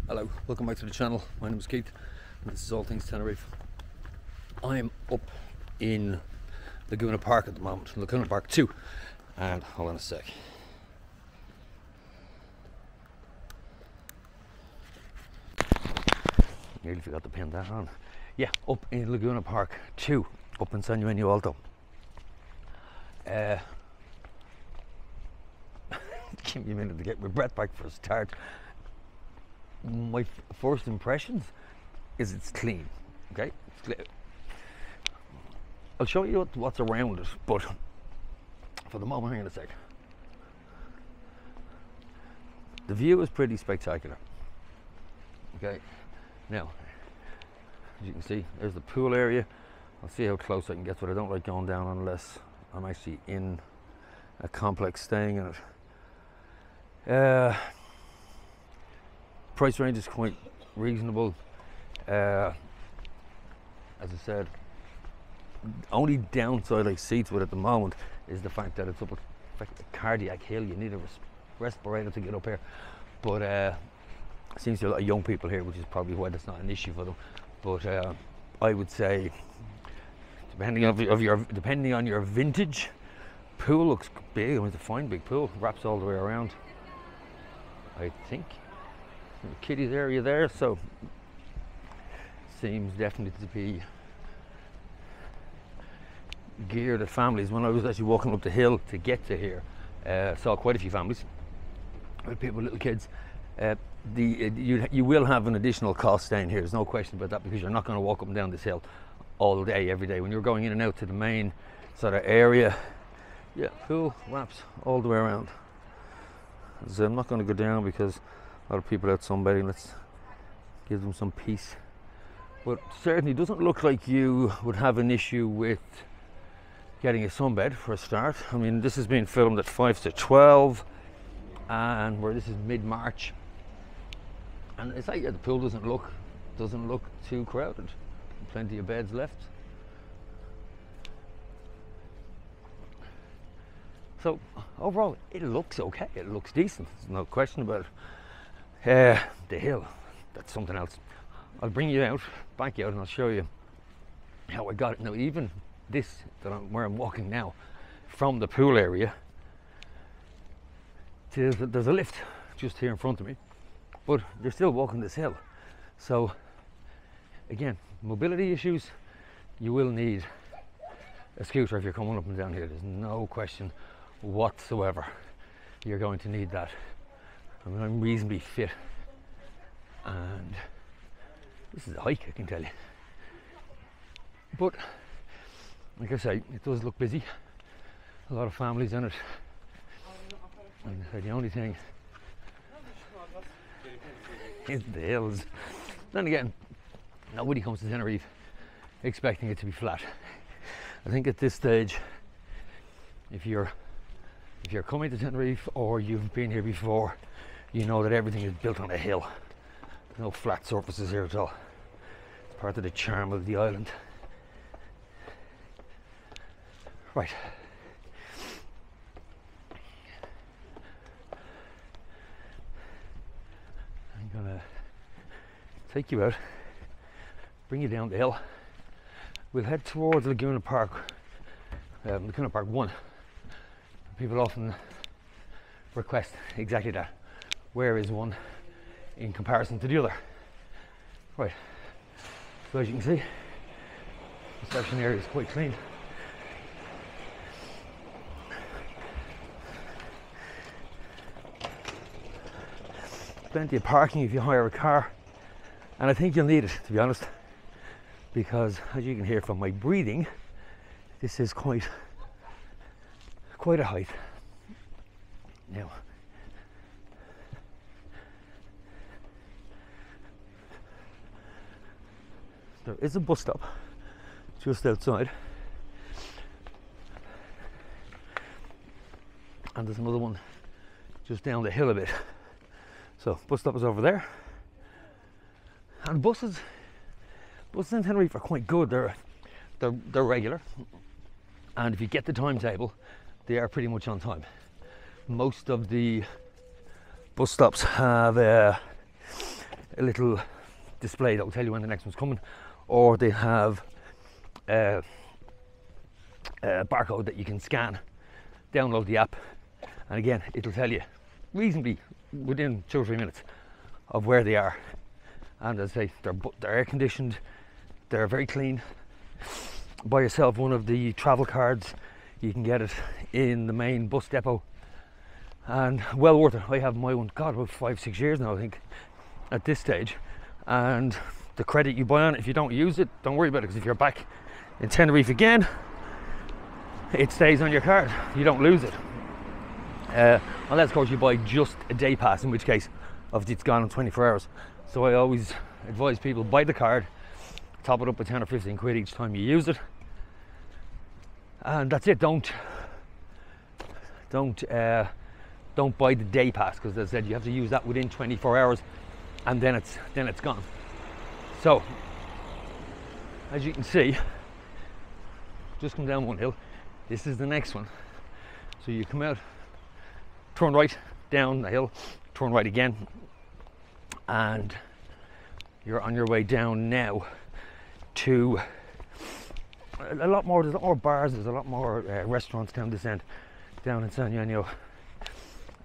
Hello, welcome back to the channel. My name is Keith and this is All Things Tenerife. I'm up in Laguna Park at the moment, Laguna Park 2, and hold on a sec. Nearly forgot to pin that on. Yeah, up in Laguna Park 2, up in San Eugenio Alto. Give me a minute to get my breath back for a start. My first impressions is it's clean. Okay, it's clean. I'll show you what's around it, but for the moment, hang on a sec. The view is pretty spectacular. Okay, now as you can see, there's the pool area. I'll see how close I can get to it. I don't like going down unless I'm actually in a complex staying in it. Price range is quite reasonable. As I said, only downside I see to it at the moment is the fact that it's up a cardiac hill. You need a respirator to get up here, but seems to be a lot of young people here, which is probably why that's not an issue for them. But I would say, depending on your vintage, pool looks big. I mean, it's a fine big pool, wraps all the way around. I think kiddies area there, so seems definitely to be geared at families. When I was actually walking up the hill to get to here, saw quite a few families with people with little kids. You will have an additional cost staying here, there's no question about that, because you're not going to walk up and down this hill all day every day. When you're going in and out to the main sort of area, yeah, pool wraps all the way around. So I'm not going to go down because a lot of people out sunbathing. Let's give them some peace. But certainly doesn't look like you would have an issue with getting a sunbed for a start. I mean, this has been filmed at 5 to 12, and where this is mid-March, and it's like, yeah, the pool doesn't look too crowded. Plenty of beds left. So overall, it looks okay. It looks decent. There's no question about it. The hill, that's something else. I'll bring you out, back out, and I'll show you how I got it. Now, even this, where I'm walking now, from the pool area, there's a lift just here in front of me, but you're still walking this hill. So, again, mobility issues, you will need a scooter if you're coming up and down here. There's no question whatsoever. You're going to need that. I mean, I'm reasonably fit, and this is a hike, I can tell you. But like I say, it does look busy. A lot of families in it, and the only thing is the hills. Then again, nobody comes to Tenerife expecting it to be flat. I think at this stage, if you're coming to Tenerife or you've been here before, you know that everything is built on a hill. There's no flat surfaces here at all. It's part of the charm of the island. Right. I'm gonna take you out, bring you down the hill. We'll head towards Laguna Park, Laguna Park 1. People often request exactly that. Where is one in comparison to the other? Right. So as you can see, the reception area is quite clean. Plenty of parking if you hire a car, and I think you'll need it, to be honest, because as you can hear from my breathing, this is quite a height. Now, there is a bus stop just outside, and there's another one just down the hill a bit. So bus stop is over there, and buses in Tenerife are quite good. They're regular, and if you get the timetable, they are pretty much on time. Most of the bus stops have a little display that will tell you when the next one's coming, or they have a barcode that you can scan, download the app, and again it'll tell you reasonably within 2 or 3 minutes of where they are. And as I say, they're air conditioned, they're very clean. Buy yourself one of the travel cards, you can get it in the main bus depot, and well worth it. I have my one, God, about 5-6 years now I think at this stage, and the credit you buy on it, if you don't use it, don't worry about it, because if you're back in Tenerife again, it stays on your card, you don't lose it, unless of course you buy just a day pass, in which case obviously it's gone in 24 hours. So I always advise people, buy the card, top it up with 10 or 15 quid each time you use it, and that's it. Don't buy the day pass, because as I said, you have to use that within 24 hours and then it's gone. So as you can see, just come down one hill, this is the next one. So you come out, turn right down the hill, turn right again, and you're on your way down now to a lot more. There's a lot more bars, there's a lot more restaurants down this end, down in San Eugenio,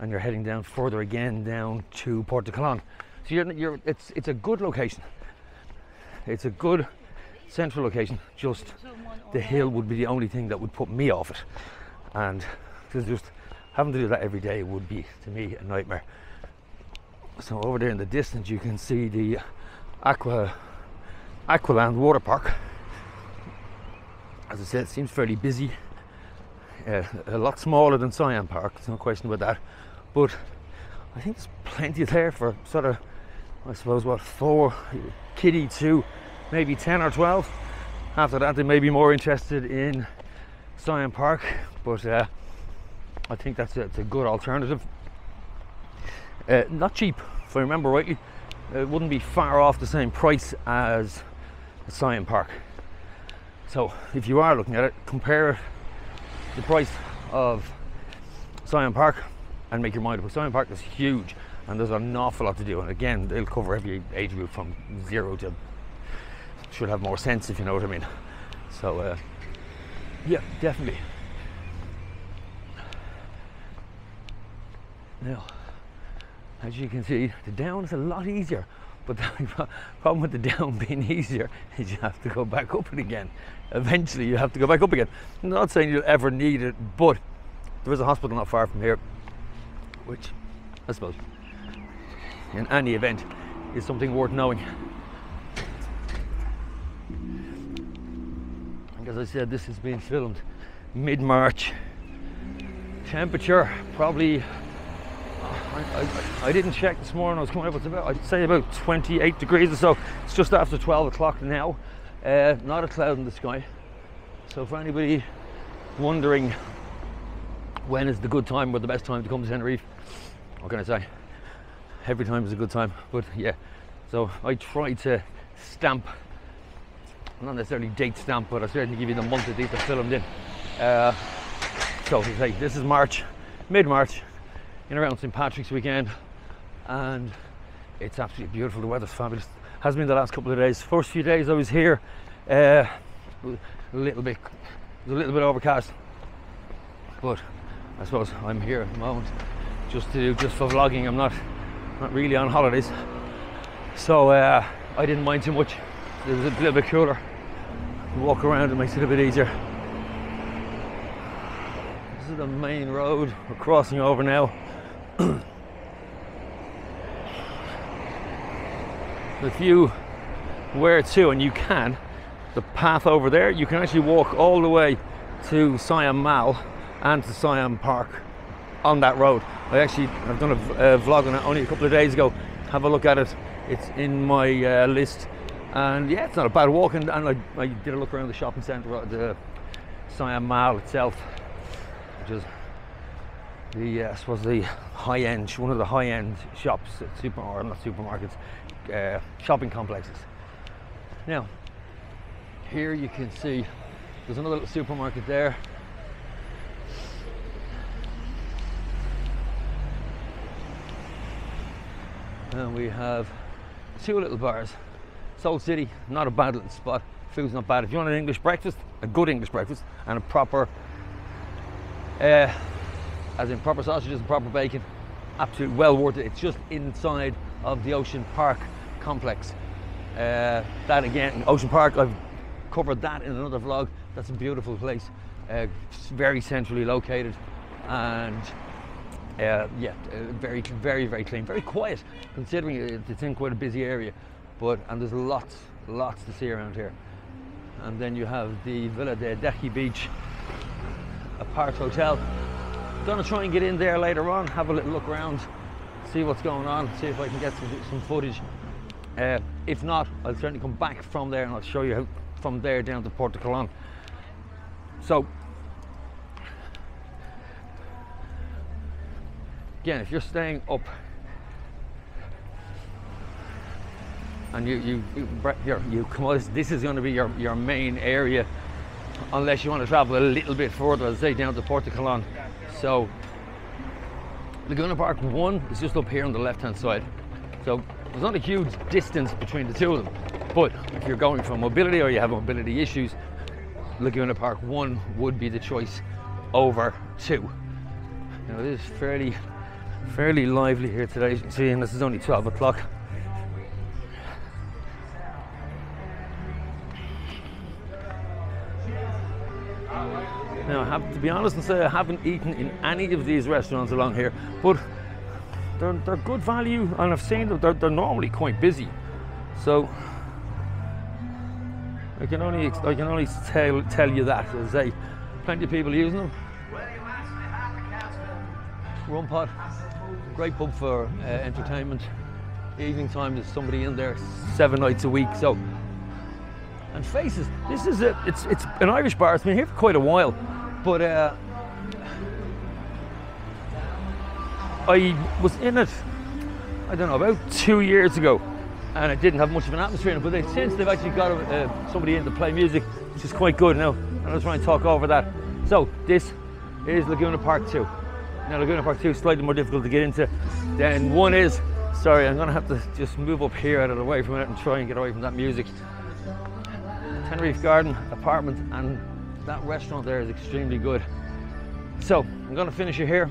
and you're heading down further again down to Puerto Colón. So it's a good location. It's a good central location. Just the hill would be the only thing that would put me off it, and just having to do that every day would be, to me, a nightmare. So over there in the distance you can see the Aqualand water park. As I said, it seems fairly busy, a lot smaller than Siam Park, there's no question about that, but I think there's plenty there for sort of, I suppose, what, 4 kiddie to maybe 10 or 12. After that they may be more interested in Siam Park, but I think it's a good alternative. Not cheap, if I remember rightly. It wouldn't be far off the same price as Siam Park. So if you are looking at it, compare the price of Siam Park and make your mind up. Siam Park is huge and there's an awful lot to do, and again they'll cover every age group from 0 to, should have more sense, if you know what I mean. So yeah, definitely. Now, as you can see, the down is a lot easier, but the problem with the down being easier is you have to go back up it again. Eventually you have to go back up again. I'm not saying you'll ever need it, but there is a hospital not far from here, which I suppose in any event is something worth knowing. And as I said, this is being filmed mid-March. Temperature probably, I didn't check this morning, I was coming up, it's about, I'd say about 28 degrees or so. It's just after 12 o'clock now, not a cloud in the sky. So for anybody wondering when is the good time or the best time to come to Tenerife, what can I say? Every time is a good time, but yeah. So I try to stamp, not necessarily date stamp, but I certainly give you the month that these are filmed in. So to say, this is March, mid-March, in around St. Patrick's weekend, and it's absolutely beautiful. The weather's fabulous. Has been the last couple of days. First few days I was here, a little bit overcast, but I suppose I'm here at the moment just for vlogging. I'm not really on holidays, so I didn't mind too much. It was a little bit cooler. Walk around, it makes it a bit easier. This is the main road we're crossing over now. If you were to, and you can, the path over there, you can actually walk all the way to Siam Mall and to Siam Park on that road. I've done a vlog on it only a couple of days ago. Have a look at it. It's in my list, and yeah, it's not a bad walk. And I did a look around the shopping centre, the Siam Mall itself, which is the I suppose the high-end, one of the high-end shops, shopping complexes. Now, here you can see there's another little supermarket there. And we have 2 little bars. Soul City, not a bad little spot. Food's not bad. If you want an English breakfast, a good English breakfast, and a proper, as in proper sausages and proper bacon, absolutely well worth it. It's just inside of the Ocean Park complex. That again, Ocean Park, I've covered that in another vlog. That's a beautiful place, very centrally located, and yeah, very clean, very quiet, considering it's in quite a busy area. And there's lots to see around here. And then you have the Villa de Dechi Beach Apart Hotel. Gonna try and get in there later on, have a little look around, see what's going on, see if I can get some footage. If not, I'll certainly come back from there and I'll show you how from there down to Puerto Colón. So again, if you're staying up and you come out, this is going to be your main area, unless you want to travel a little bit further, as I say, down to Puerto Colón. So Laguna Park 1 is just up here on the left hand side, so there's not a huge distance between the two of them. But if you're going for mobility or you have mobility issues, Laguna Park 1 would be the choice over 2. Now it is fairly lively here today, as you can see, and this is only 12 o'clock. Now I have to be honest and say I haven't eaten in any of these restaurants along here, but they're good value, and I've seen that they're normally quite busy. So I can only tell you that, as I say, plenty of people using them. Rum Pot, great pub for entertainment. Evening time, there's somebody in there 7 nights a week. So, and Faces, this is it's an Irish bar. It's been here for quite a while, but I was in it, I don't know, about 2 years ago, and it didn't have much of an atmosphere in it. But since they've actually got somebody in to play music, which is quite good now, and I'll try and talk over that. So this is Laguna Park 2. Now Laguna Park 2 is slightly more difficult to get into than 1 is. Sorry, I'm going to have to just move up here out of the way from it and try and get away from that music. Tenerife Garden apartment, and that restaurant there is extremely good. So I'm going to finish it here.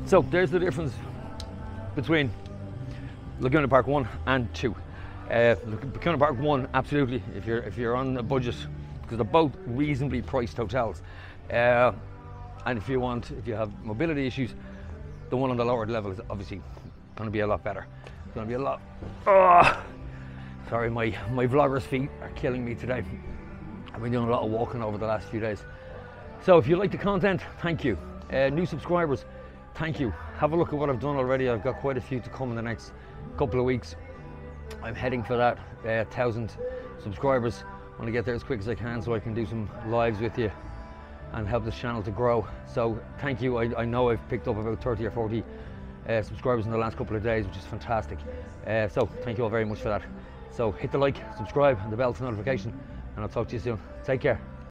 So there's the difference between Laguna Park 1 and 2. Laguna Park 1, absolutely, if you're on a budget, because they're both reasonably priced hotels. And if you have mobility issues, the one on the lower level is obviously going to be a lot better. It's going to be a lot. Sorry, my vlogger's feet are killing me today. I've been doing a lot of walking over the last few days. So if you like the content, thank you. New subscribers, thank you. Have a look at what I've done already. I've got quite a few to come in the next couple of weeks. I'm heading for that 1,000 subscribers. I want to get there as quick as I can so I can do some lives with you and help this channel to grow. So thank you. I know I've picked up about 30 or 40 subscribers in the last couple of days, which is fantastic. So thank you all very much for that. So hit the like, subscribe, and the bell for notification, and I'll talk to you soon. Take care.